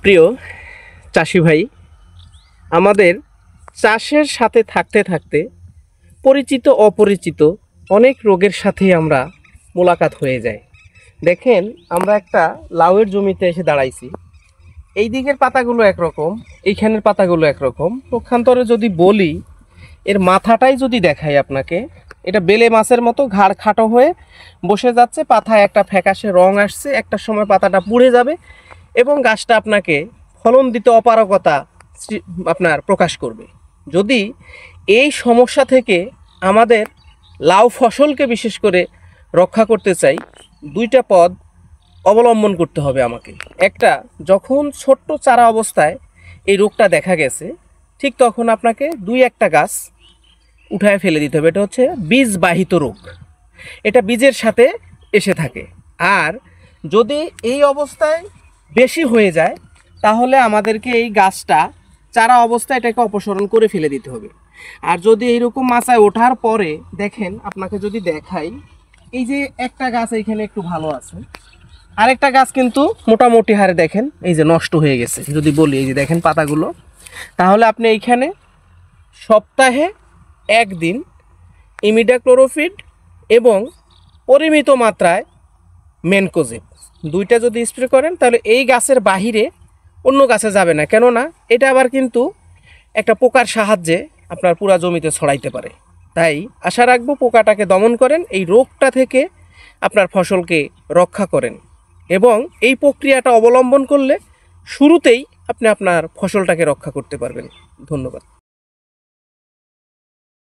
প্রিয় চাষি ভাই, আমাদের চাষের সাথে থাকতে থাকতে পরিচিত অপরিচিত অনেক রোগের সাথেই আমরা মোলাকাত হয়ে যায়। দেখেন, আমরা একটা লাউয়ের জমিতে এসে দাঁড়াইছি। এই দিকের পাতাগুলো একরকম, এইখানের পাতাগুলো একরকম। পক্ষান্তরে যদি বলি, এর মাথাটাই যদি দেখাই আপনাকে, এটা বেলে মাছের মতো ঘাড় খাটো হয়ে বসে যাচ্ছে, পাতায় একটা ফ্যাকাশে রং আসছে, একটা সময় পাতাটা পুড়ে যাবে এবং গাছটা আপনাকে ফলন দিতে অপারগতা আপনার প্রকাশ করবে। যদি এই সমস্যা থেকে আমাদের লাউ ফসলকে বিশেষ করে রক্ষা করতে চাই, দুইটা পদ অবলম্বন করতে হবে আমাকে। একটা, যখন ছোট্ট চারা অবস্থায় এই রোগটা দেখা গেছে, ঠিক তখন আপনাকে দুই একটা গাছ উঠায় ফেলে দিতে হবে। এটা হচ্ছে বীজবাহিত রোগ, এটা বীজের সাথে এসে থাকে। আর যদি এই অবস্থায় বেশি হয়ে যায়, তাহলে আমাদেরকে এই গাছটা চারা অবস্থায় এটাকে অপসারণ করে ফেলে দিতে হবে। আর যদি এইরকম মাচায় ওঠার পরে দেখেন, আপনাকে যদি দেখাই, এই যে একটা গাছ এইখানে একটু ভালো আছে, আরেকটা গাছ কিন্তু মোটামুটি হারে দেখেন এই যে নষ্ট হয়ে গেছে। যদি বলি, এই যে দেখেন পাতাগুলো, তাহলে আপনি এইখানে সপ্তাহে একদিন ইমিডাক্লোরোফিড এবং পরিমিত মাত্রায় ম্যানকোজেব দুইটা যদি স্প্রে করেন, তাহলে এই গাছের বাহিরে অন্য গাছে যাবে না। কেননা এটা আবার কিন্তু একটা পোকার সাহায্যে আপনার পুরা জমিতে ছড়াইতে পারে। তাই আশা রাখবো পোকাটাকে দমন করেন, এই রোগটা থেকে আপনার ফসলকে রক্ষা করেন এবং এই প্রক্রিয়াটা অবলম্বন করলে শুরুতেই আপনি আপনার ফসলটাকে রক্ষা করতে পারবেন। ধন্যবাদ।